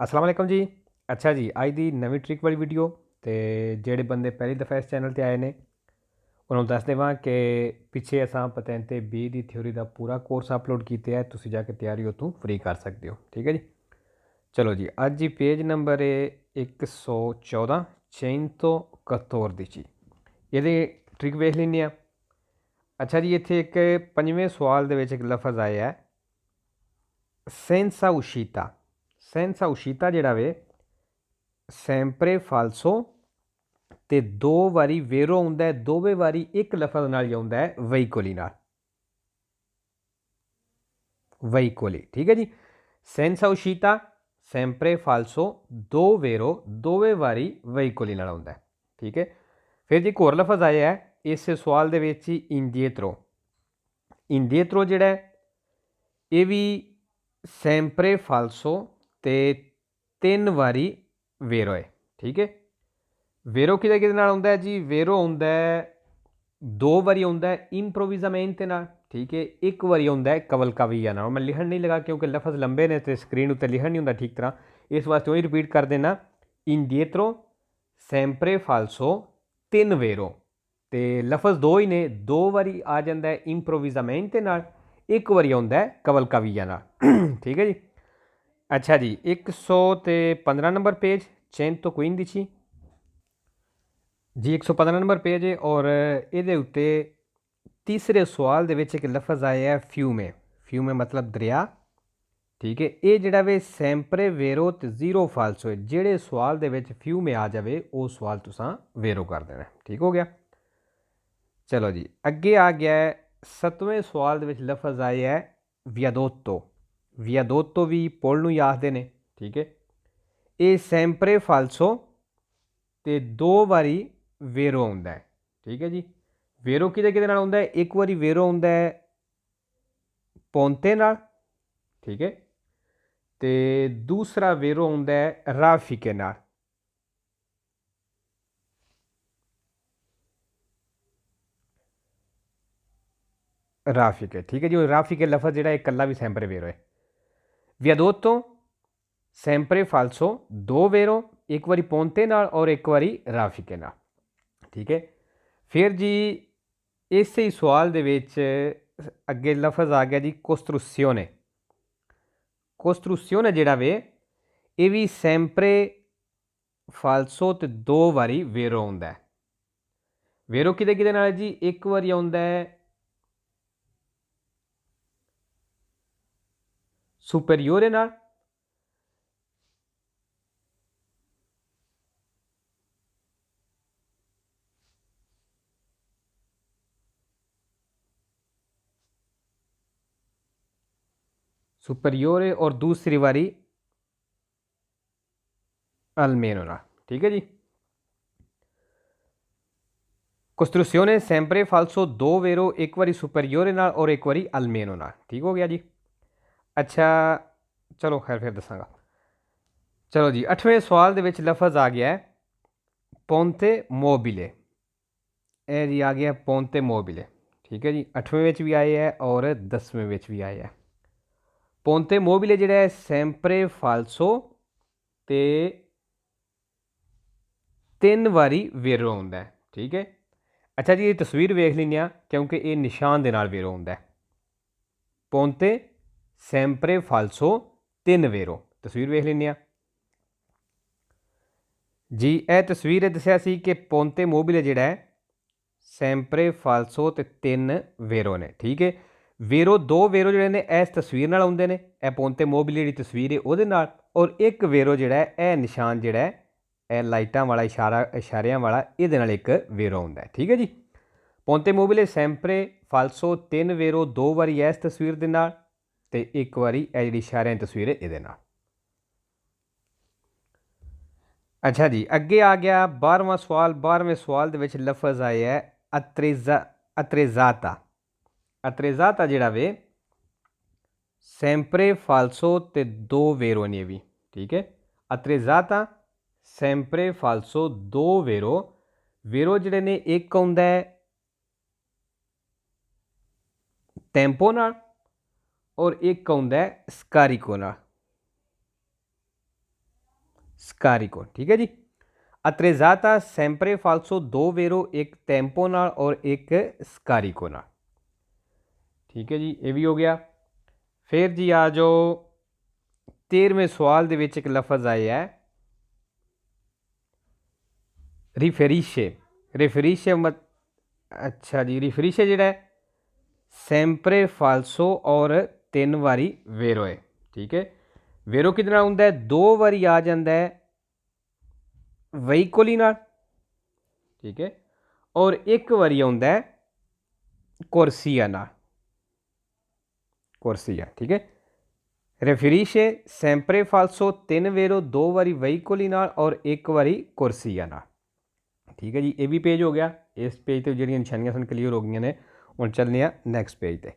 अस्सलाम वालेकुम जी। अच्छा जी, अज की नवीं ट्रिक वाली वीडियो तो ਜਿਹੜੇ ਬੰਦੇ ਪਹਿਲੀ ਦਫਾ ਇਸ ਚੈਨਲ ਤੇ ਆਏ ਨੇ ਉਹਨਾਂ ਨੂੰ ਦੱਸ ਦੇਵਾਂ ਕਿ ਪਿੱਛੇ ਅਸਾਂ ਪਤੈਂਤੇ 20 ਦੀ ਥਿਊਰੀ ਦਾ ਪੂਰਾ ਕੋਰਸ ਅਪਲੋਡ ਕੀਤਾ ਹੈ। ਤੁਸੀਂ ਜਾ ਕੇ ਤਿਆਰੀ ਉਤੋਂ ਫ੍ਰੀ ਕਰ ਸਕਦੇ ਹੋ। ਠੀਕ ਹੈ ਜੀ। ਚਲੋ ਜੀ, ਅੱਜ ਜੀ ਪੇਜ ਨੰਬਰ ਹੈ 114 671 ਦੀ ਜੀ। ਇਹਦੇ ਟ੍ਰਿਕ ਵੇਖ ਲੈਂਦੇ ਹਾਂ। ਅੱਛਾ ਜੀ, ਇੱਥੇ ਇੱਕ ਪੰਜਵੇਂ ਸਵਾਲ ਦੇ ਵਿੱਚ ਇੱਕ ਲਫ਼ਜ਼ ਆਇਆ ਹੈ ਸੈਂਸਾ ਉਸ਼ੀਤਾ। ਸੈਂਸਾ ਉਸ਼ੀਤਾ ਜਿਹੜਾ ਵੇ ਸੈਂਪਰੇ ਫਾਲਸੋ ਤੇ ਦੋ ਵਾਰੀ ਵੇਰੋ ਆਉਂਦਾ ਹੈ, ਦੋਵੇਂ ਵਾਰੀ ਇੱਕ ਲਫ਼ਜ਼ ਨਾਲ ਹੀ ਆਉਂਦਾ ਹੈ ਵਹੀਕੋਲੀ ਨਾਲ। ਵਹੀਕੋਲੀ, ਠੀਕ ਹੈ ਜੀ। ਸੈਂਸਾ ਉਸ਼ੀਤਾ ਸੈਂਪਰੇ ਫਾਲਸੋ ਦੋ ਵੇਰੋ ਦੋਵੇਂ ਵਾਰੀ ਵਹੀਕੋਲੀ ਨਾਲ ਆਉਂਦਾ ਹੈ। ਠੀਕ ਹੈ। ਫਿਰ ਜੀ ਇੱਕ ਹੋਰ ਲਫ਼ਜ਼ ਆਇਆ ਹੈ ਇਸ ਸਵਾਲ ਦੇ ਵਿੱਚ ਹੀ ਇੰਡੀਏਤਰੋ। ਇੰਡੀਏਤਰੋ ਜਿਹੜਾ ਹੈ ਇਹ ਵੀ ਸੈਂਪਰੇ ਫਾਲਸੋ ਤੇ ਤਿੰਨ ਵਾਰੀ ਵੇਰੋ ਹੈ। ਠੀਕ ਹੈ। ਵੇਰੋ ਕਿਹਦੇ ਨਾਲ ਆਉਂਦਾ ਜੀ? ਵੇਰੋ ਆਉਂਦਾ ਦੋ ਵਾਰੀ ਆਉਂਦਾ ਇੰਪਰੋਵਿਜ਼ਾਮੈਂਟ ਨਾਲ। ਠੀਕ ਹੈ। ਇੱਕ ਵਾਰੀ ਆਉਂਦਾ ਕਵਲਕਾਵੀਆ ਨਾਲ। ਮੈਂ ਲਿਖਣ ਨਹੀਂ ਲਗਾ ਕਿਉਂਕਿ ਲਫ਼ਜ਼ ਲੰਬੇ ਨੇ ਤੇ ਸਕਰੀਨ ਉੱਤੇ ਲਿਖਣ ਨਹੀਂ ਹੁੰਦਾ ਠੀਕ ਤਰ੍ਹਾਂ, ਇਸ ਵਾਸਤੇ ਉਹੀ ਰਿਪੀਟ ਕਰ ਦੇਣਾ। ਇੰਡੀਏਤਰੋ ਸੈਂਪਰੇ ਫਾਲਸੋ ਤਿੰਨ ਵੇਰੋ, ਤੇ ਲਫ਼ਜ਼ ਦੋ ਹੀ ਨੇ, ਦੋ ਵਾਰੀ ਆ ਜਾਂਦਾ ਇੰਪਰੋਵਿਜ਼ਾਮੈਂਟ ਨਾਲ, ਇੱਕ ਵਾਰੀ ਆਉਂਦਾ ਕਵਲਕਾਵੀਆ ਨਾਲ। ਠੀਕ ਹੈ ਜੀ। ਅੱਛਾ ਜੀ, 115 ਨੰਬਰ ਪੇਜ ਚੈਨ ਤੋਂ ਕੁਈਨ ਦੀ ਸੀ ਜੀ। 115 ਨੰਬਰ ਪੇਜ ਹੈ ਔਰ ਇਹਦੇ ਉੱਤੇ ਤੀਸਰੇ ਸਵਾਲ ਦੇ ਵਿੱਚ ਇੱਕ ਲਫ਼ਜ਼ ਆਇਆ ਫਿਊਮੇ। ਫਿਊਮੇ ਮਤਲਬ ਦਰਿਆ। ਠੀਕ ਹੈ। ਇਹ ਜਿਹੜਾ ਵੇ ਸੈਂਪਰੇ ਵੇਰੋ ਤੇ ਜ਼ੀਰੋ ਫਾਲਸੋ ਹੈ। ਜਿਹੜੇ ਸਵਾਲ ਦੇ ਵਿੱਚ ਫਿਊਮੇ ਆ ਜਾਵੇ ਉਹ ਸਵਾਲ ਤੁਸੀਂ ਵੇਰੋ ਕਰ ਦੇਣਾ। ਠੀਕ ਹੋ ਗਿਆ। ਚਲੋ ਜੀ, ਅੱਗੇ ਆ ਗਿਆ ਸੱਤਵੇਂ ਸਵਾਲ ਦੇ ਵਿੱਚ ਲਫ਼ਜ਼ ਆਇਆ ਹੈ ਵਿਆਦੋਤੋ। ਵਿਆਦੋਤੋ ਵੀ ਪੁਲ ਨੂੰ ਹੀ ਆਖਦੇ ਨੇ। ਠੀਕ ਹੈ। ਇਹ ਸੈਂਪਰੇ ਫਾਲਸੋ ਤੇ ਦੋ ਵਾਰੀ ਵੇਰੋ ਆਉਂਦਾ ਹੈ। ਠੀਕ ਹੈ ਜੀ। ਵੇਰੋ ਕਿਹਦੇ ਨਾਲ ਆਉਂਦਾ? ਇੱਕ ਵਾਰੀ ਵੇਰੋ ਆਉਂਦਾ ਪੌਂਤੇ ਨਾਲ। ਠੀਕ ਹੈ। ਤੇ ਦੂਸਰਾ ਵੇਰੋ ਆਉਂਦਾ ਰਾਫਿਕੇ ਨਾਲ। ਰਾਫਿਕੇ, ਠੀਕ ਹੈ ਜੀ। ਰਾਫਿਕੇ ਲਫ਼ਜ਼ ਜਿਹੜਾ ਇਕੱਲਾ ਵੀ ਸੈਂਪਰੇ ਵੇਰੋ ਹੈ। ਵਿਆਦੋਤੋ ਸੈਂਪਰੇ ਫਾਲਸੋ ਦੋ ਵੇਰੋ, ਇੱਕ ਵਾਰੀ ਪੌਂਤੇ ਨਾਲ ਔਰ ਇੱਕ ਵਾਰੀ ਰਾਫਿਕੇ ਨਾਲ। ਠੀਕ ਹੈ। ਫਿਰ ਜੀ ਇਸੇ ਹੀ ਸਵਾਲ ਦੇ ਵਿੱਚ ਅੱਗੇ ਲਫ਼ਜ਼ ਆ ਗਿਆ ਜੀ ਕੋਸਟਰੂਸਿਓਨੇ। ਕੋਸਟਰੂਸਿਓਨੇ ਜਿਹੜਾ ਵੇ ਇਹ ਵੀ ਸੈਂਪਰੇ ਫਾਲਸੋ ਤੇ ਦੋ ਵਾਰੀ ਵੇਰੋ ਆਉਂਦਾ। ਵੇਰੋ ਕਿਹਦੇ ਨਾਲ ਜੀ? ਇੱਕ ਵਾਰੀ ਆਉਂਦਾ ਸੁਪਰੀਓਰੇ ਨਾਲ, ਸੁਪਰੀਓਰੇ, ਔਰ ਦੂਸਰੀ ਵਾਰੀ ਅਲਮੇਨੋ ਨਾਲ। ਠੀਕ ਹੈ ਜੀ। ਕੋਸਟਰੂਸਿਓਨੇ ਸੈਂਪਰੇ ਫਾਲਸੋ ਦੋ ਵੇਰੋ, ਇੱਕ ਵਾਰੀ ਸੁਪਰੀਓਰੇ ਨਾਲ ਔਰ ਇੱਕ ਵਾਰੀ ਅਲਮੇਨੋ ਨਾਲ। ਠੀਕ ਹੋ ਗਿਆ ਜੀ। ਅੱਛਾ ਚਲੋ ਖੈਰ ਫਿਰ ਦੱਸਾਂਗਾ। ਚਲੋ ਜੀ, 8ਵੇਂ ਸਵਾਲ ਦੇ ਵਿੱਚ ਲਫ਼ਜ਼ ਆ ਗਿਆ ਪੌਂਤੇ ਮੋਬਿਲੇ। ਇਹ ਜੀ ਆ ਗਿਆ ਪੌਂਤੇ ਮੋਬਿਲੇ। ਠੀਕ ਹੈ ਜੀ। 8ਵੇਂ ਵਿੱਚ ਵੀ ਆਏ ਹੈ ਔਰ 10ਵੇਂ ਵਿੱਚ ਵੀ ਆਏ ਹੈ। ਪੌਂਤੇ ਮੋਬਿਲੇ ਜਿਹੜਾ ਹੈ ਸੈਂਪਰੇ ਫਾਲਸੋ ਤੇ ਤਿੰਨ ਵਾਰੀ ਵੇਰੋ ਆਉਂਦਾ। ਠੀਕ ਹੈ। ਅੱਛਾ ਜੀ, ਇਹ ਤਸਵੀਰ ਵੇਖ ਲੈਂਦੇ ਹਾਂ ਕਿਉਂਕਿ ਇਹ ਨਿਸ਼ਾਨ ਦੇ ਨਾਲ ਵੇਰੋ ਆਉਂਦਾ। ਪੌਂਤੇ ਸੈਂਪਰੇ ਫਾਲਸੋ ਤਿੰਨ ਵੇਰੋ, ਤਸਵੀਰ ਵੇਖ ਲੈਂਦੇ ਹਾਂ ਜੀ। ਇਹ ਤਸਵੀਰ ਦੱਸਿਆ ਸੀ ਕਿ ਪੌਂਤੇ ਮੋਬਿਲੇ ਜਿਹੜਾ ਹੈ ਸੈਂਪਰੇ ਫਾਲਸੋ ਤੇ ਤਿੰਨ ਵੇਰੋ ਨੇ। ਠੀਕ ਹੈ। ਵੇਰੋ ਦੋ ਵੇਰੋ ਜਿਹੜੇ ਨੇ ਇਸ ਤਸਵੀਰ ਨਾਲ ਆਉਂਦੇ ਨੇ, ਇਹ ਪੌਂਤੇ ਮੋਬਿਲੇ ਜਿਹੜੀ ਤਸਵੀਰ ਹੈ ਉਹਦੇ ਨਾਲ, ਔਰ ਇੱਕ ਵੇਰੋ ਜਿਹੜਾ ਇਹ ਨਿਸ਼ਾਨ ਜਿਹੜਾ ਇਹ ਲਾਈਟਾਂ ਵਾਲਾ ਇਸ਼ਾਰਿਆਂ ਵਾਲਾ, ਇਹਦੇ ਨਾਲ ਇੱਕ ਵੇਰੋ ਆਉਂਦਾ। ਠੀਕ ਹੈ ਜੀ। ਪੌਂਤੇ ਮੋਬਿਲੇ ਸੈਂਪਰੇ ਫਾਲਸੋ ਤਿੰਨ ਵੇਰੋ, ਦੋ ਵਾਰੀ ਇਸ ਤਸਵੀਰ ਦੇ ਨਾਲ ਤੇ ਇੱਕ ਵਾਰੀ ਇਹ ਜਿਹੜੀ ਇਸ਼ਾਰਿਆਂ ਦੀ ਤਸਵੀਰ ਹੈ ਇਹਦੇ ਨਾਲ। ਅੱਛਾ ਜੀ, ਅੱਗੇ ਆ ਗਿਆ 12ਵਾਂ ਸਵਾਲ। 12ਵੇਂ ਸਵਾਲ ਦੇ ਵਿੱਚ ਲਫ਼ਜ਼ ਆਇਆ ਅਤਰੇਜ਼ਾਤਾ। ਅਤਰੇਜ਼ਾਤਾ ਜਿਹੜਾ ਵੇ ਸੈਂਪਰੇ ਫਾਲਸੋ ਤੇ ਦੋ ਵੇਰੋ ਨੇ ਵੀ। ਠੀਕ ਹੈ। ਅਤਰੇਜ਼ਾਤਾ ਸੈਂਪਰੇ ਫਾਲਸੋ ਦੋ ਵੇਰੋ, ਵੇਰੋ ਜਿਹੜੇ ਨੇ ਇੱਕ ਆਉਂਦਾ ਟੈਂਪੋ ਨਾਲ ਔਰ ਇੱਕ ਆਉਂਦਾ ਸਕਾਰੀਕੋ ਨਾਲ। स्कारिको। ठीक है जी। अत्रेजाता sempre falso दो वेरो एक tempo नाल और एक स्कारिको नाल। ठीक है जी, ये भी हो गया। फिर जी आ जाओ 13वें सवाल दे विच एक लफज आया है रिफेरिशे। रिफेरिशे मत अच्छा जी, रिफेरिशे जिहड़ा है sempre falso और 3 वारी वेरो है। ठीक है, वेरो किदे नाल हुंदा है, 2 वारी आ जांदा है veicoli नाल। ठीक है, और एक वारी आउंदा है corsia नाल, corsia। ठीक है, रेफरिशे sempre falso 3 वेरो 2 वारी veicoli नाल और एक वारी corsia नाल। ठीक है जी, ये भी पेज हो गया। इस पेज तो जिहड़ियां निशानियां सन क्लीयर हो गई ने। हुण चलने आ नैक्सट पेज ते।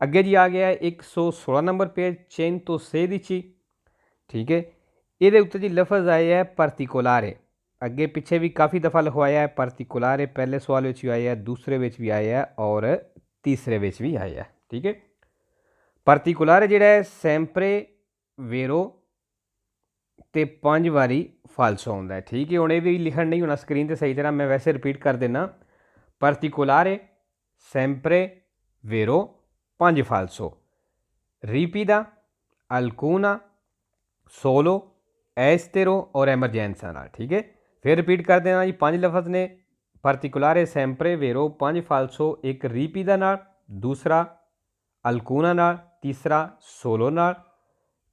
अगे जी आ गया 116 नंबर पेज, चेन तो से दी ची। ठीक है, ये उत्ते जी लफज आए है particolare। अगे पिछे भी काफ़ी दफ़ा लिखवाया है particolare, पहले सवाल में भी आया है, दूसरे में भी आया है और तीसरे में भी आया है। ठीक है, particolare जिहड़ा है sempre vero ते 5 वारी फालसो आउंदा है। ठीक है, हुण ये भी लिखण नहीं होना स्क्रीन ते सही तरह, मैं वैसे रिपीट कर देना। particolare sempre vero 5 फालसो, ripida, alcuna, solo, estero और emergenza नाल। ठीक है, फिर रिपीट कर देना जी। 5 लफज ने, particolare sempre vero 5 फालसो, एक ripida नाल, दूसरा alcuna नाल, तीसरा solo नाल,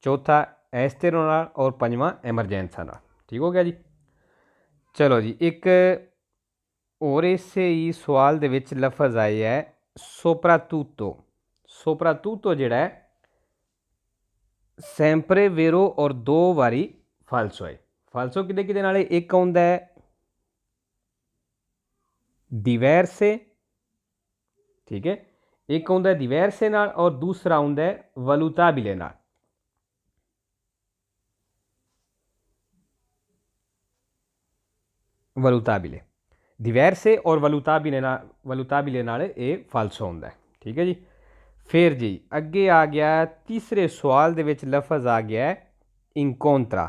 चौथा एस्टेरो नाल और पंजवां एमरजेंसा नाल। ठीक हो गया जी। चलो जी, एक और इसे ही सवाल दे विच लफज आए है सोप्रातूतो। सोप्रातूतो जिहड़ा है sempre vero और 2 वारी फालसो है। फालसो किदे किदे नाल, एक आउंदा है diverse। ठीक है, एक आउंदा है diverse नाल और दूसरा आउंदा है valutabile नाल। valutabile, diverse और valutabile नाल ये फालसो होंदा है। ठीक है जी। फिर जी अगे आ गया तीसरे सवाल दे विच लफज आ गया है incontra।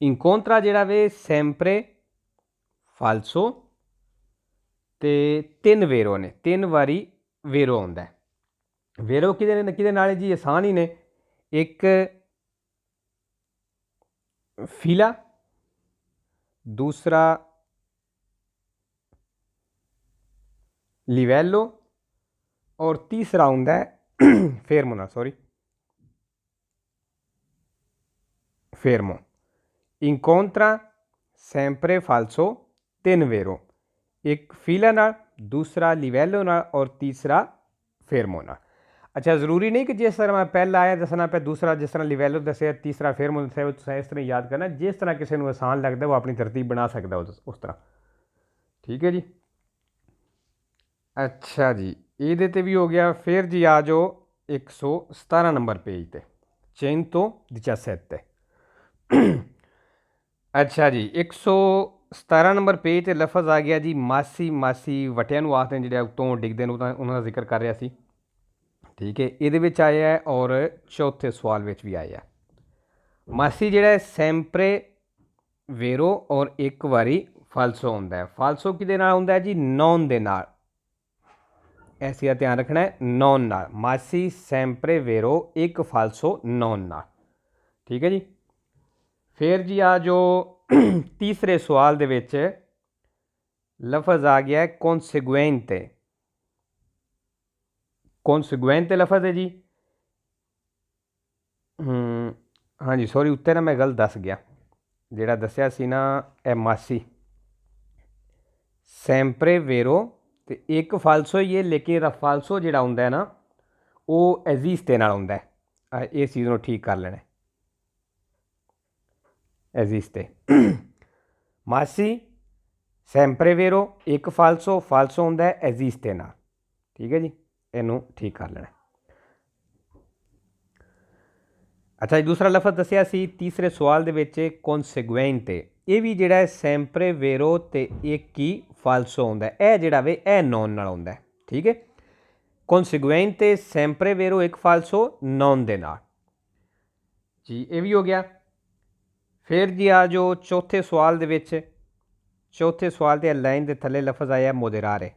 incontra जिहड़ा वे sempre फालसो ते 3 वेरो ने, 3 वारी वेरो आउंदा है। वेरो किदे किदे नाल जी, आसान ही ने। एक फिला, दूसरा लिवेलो और तीसरा आउंदा है फेरमो। सॉरी, फेरमो। incontra sempre falso 3 वेरो, एक फिला नाल, दूसरा लिवेलो नाल और तीसरा फेरमो नाल। अच्छा, ज़रूरी नहीं कि जिस तरह मैं पहला आया दसना पे, दूसरा जिस तरह लिवेलो दसिया, तीसरा फेरमो दसिया, तुसें इस तरह याद करना। जिस तरह किसी को आसान लगता वो अपनी तरतीब बना सकता उस तरह। ठीक है जी। अच्छा जी, ये ते भी हो गया। फिर जी आ जाओ 117 नंबर पेज ते, 117। अच्छा जी, 117 नंबर पेज ते लफज आ गया जी मासी। मासी वटिया नूं आखदे ने, जिहड़े उत्तों डिगदे ने, उन्हां दा जिक्र कर रहा सी। ठीक है, ये आया है और चौथे सवाल में भी आया है। मासी जिहड़ा है sempre vero और एक वारी फालसो होंदा है। फालसो किहदे नाल होंदा है जी, नॉन दे नाल। ऐसी का ध्यान रखना है, नॉन नाल। मासी sempre vero एक फालसो नॉन नाल। ठीक है जी। फिर जी आ जो तीसरे सवाल दे विच लफज आ गया है conseguente। conseguente लफज है जी। हाँ जी, सॉरी, उत्ते ना मैं गलत दस गया। जिहड़ा दसिया सी ना ए मासी sempre vero ते एक फालसो ही है, लेकिन ਇਹਦਾ फालसो जिहड़ा हुंदा है ना वो एजिस्ते नाल हुंदा है। इस चीज़ को ठीक कर लेना। एजिस्ते मासी sempre vero एक फालसो, फालसो हुंदा है एजिस्ते नाल। ठीक है जी, इनू ठीक कर लेना। अच्छा, दूसरा लफज दसिया सी तीसरे सवाल दे विच conseguente। ये भी जिहड़ा है sempre vero ते एक ही फालसो होंदा है। यह जिहड़ा वे ए नॉन नाल होंदा है। ठीक है, conseguente sempre vero एक फालसो नॉन दे नाल जी। ये भी हो गया। फिर जी आ जाओ चौथे सवाल दे विच। चौथे सवाल के लाइन के थले लफज आया मोदेरारे।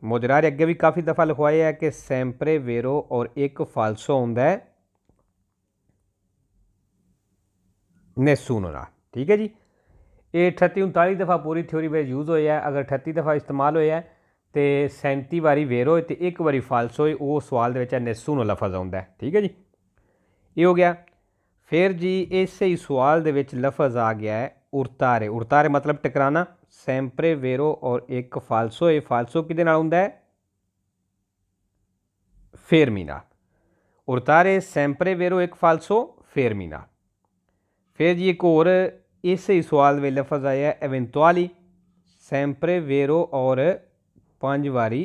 मोदेरारे अगे भी काफ़ी दफ़ा लिखवाया है कि सैंपरे वेरो और एक फालसो होंदा है नेसूनो नाल। ठीक है जी, ये 38-39 दफ़ा पूरी थ्योरी में यूज़ होया है। अगर 38 दफ़ा इस्तेमाल होया है तो 37 वारी वेरो तो एक बारी फालसो है, वो सवाल के नेसूनो लफज आउंदा है। ठीक है जी, ये हो गया। फिर जी इस ही सवाल दे विच लफज आ गया है उर्तारे। उर्तारे मतलब टकराना। सैंपरे वेरो और एक फालसो है, फालसो किहदे नाल हुंदा है फेरमी नाल। उर्तारे सैंपरे वेरो एक फालसो फेरमी नाल। फिर जी एक होर इस ही सवाल में लफज आया है एवेंतुआली। सैंपरे वेरो और 5 वारी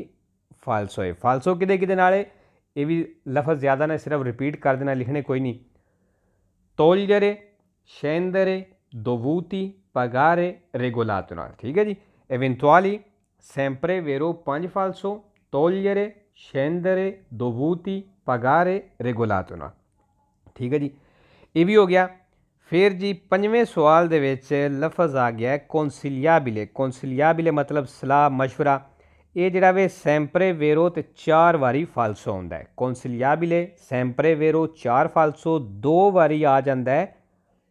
फालसो है। फालसो किहदे किहदे नाल है, ये भी लफज ज़्यादा ने सिर्फ रिपीट कर देना, लिखने कोई नहीं। togliere, scendere, dovuti, pagare, regolato नाल। ठीक है जी, eventuali sempre vero 5 falso, togliere, scendere, dovuti, pagare, regolato नाल। ठीक है जी, ये भी हो गया। फिर जी पंजवें सवाल दे विच लफज आ गया है कौंसिलियाबिले। कौंसिलियाबिले मतलब सलाह मशवरा। ये जिहड़ा वे सैंपरे वेरो तो 4 वारी फालसो आउंदा है। कौंसिलियाबिले सैंपरे वेरो 4 फालसो 2 वारी आ जाता है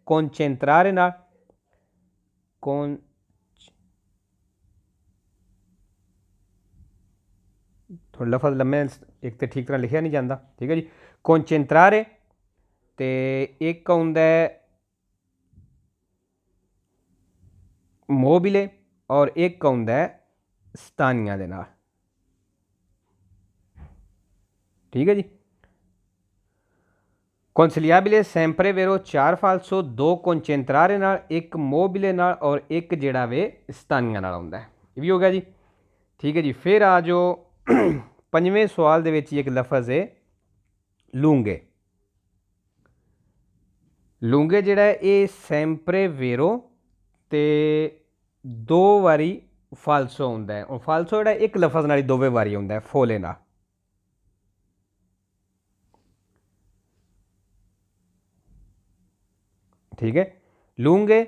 कौनचेंत्रारे नाल। कौन थोड़ा लफज लम्मे, एक तो ठीक तरह लिखा नहीं जाता। ठीक है जी, कौनचेंत्रारे तो एक आउंदा है मोबिले और एक आउंदा है स्तानिया दे नाल। ठीक है जी, कौंसिलियाबिले सैंपरे वेरो 4 फालसो 2 कौनचेंत्रारे नाल, एक मोबिले नाल और एक जिहड़ा वे स्तानिया नाल आउंदा है। ये भी हो गया जी। ठीक है जी, फिर आ जाओ पंजवें सवाल दे विच एक लफज है लूंगे। लूंगे जिहड़ा है ये सैंपरे वेरो ते 2 वारी फालसो आउंदा है। और फालसो जिहड़ा एक लफज नाल दोवें वारी आउंदा है फोले नाल। ठीक है, लूंगे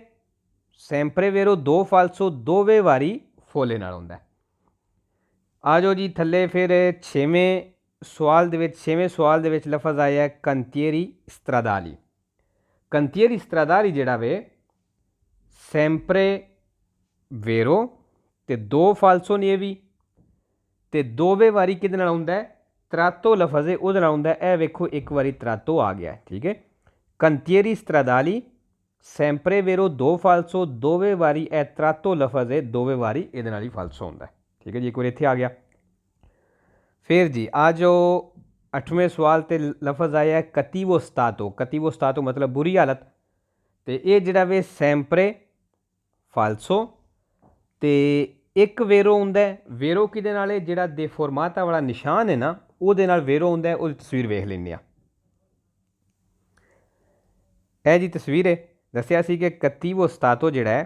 सैंपरे वेरो 2 फालसो 2वें वारी फोले नाल आउंदा है। आ जाओ जी थले फिर छेवें सवाल दे विच लफज आया है कंतियरी स्त्रादाली। कंतियरी स्त्रादाली जिहड़ा वे सैंपरे वेरो ते 2 फालसो ने भी ते 2वें वारी किहदे नाल आउंदा है त्रातो लफज है उहदे नाल आउंदा है। वेखो एक वारी त्रातो आ गया है। ठीक है, कंतियरी स्त्रादाली सैंपरे वेरो 2 फालसो 2वें वारी ए त्रातो लफज है 2वें वारी इहदे नाल ही फालसो आउंदा है। ठीक है जी, एक बार इत्थे आ गया। फिर जी आ जाओ 8वें सवाल ते लफज आया है कतीवो स्तातो। कतीवो स्तातो मतलब बुरी हालत। तो ये जिहड़ा वे सैंपरे फालसो तो एक वेरो आउंदा है। वेरो किहदे नाल है, जिहड़ा देफोर्माता वाला निशान है ना उहदे नाल वेरो आउंदा है। उहदी तस्वीर वेख लैंदे आ। यह जी तस्वीर है, दस्सिया सी कि कतीवो स्तातो जिहड़ा है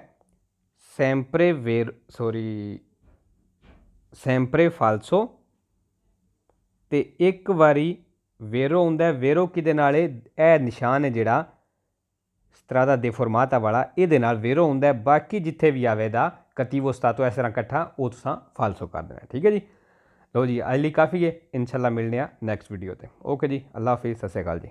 सैंपरे फालसो तो एक वारी वेरो आउंदा है। वेरो किहदे नाल है, यह निशान है जिहड़ा स्त्रादा देफोर्माता वाला इहदे नाल वेरो आउंदा है। बाकी जिथे भी आवेगा कतीवो स्तातो इस तरह कट्ठा वो तुसां फालसो कर देना। ठीक है जी, लो जी अज लई काफ़ी है। इंशाल्लाह मिलने नैक्सट वीडियो ते। ओके जी, अल्लाह हाफिज़, सत श्री अकाल जी।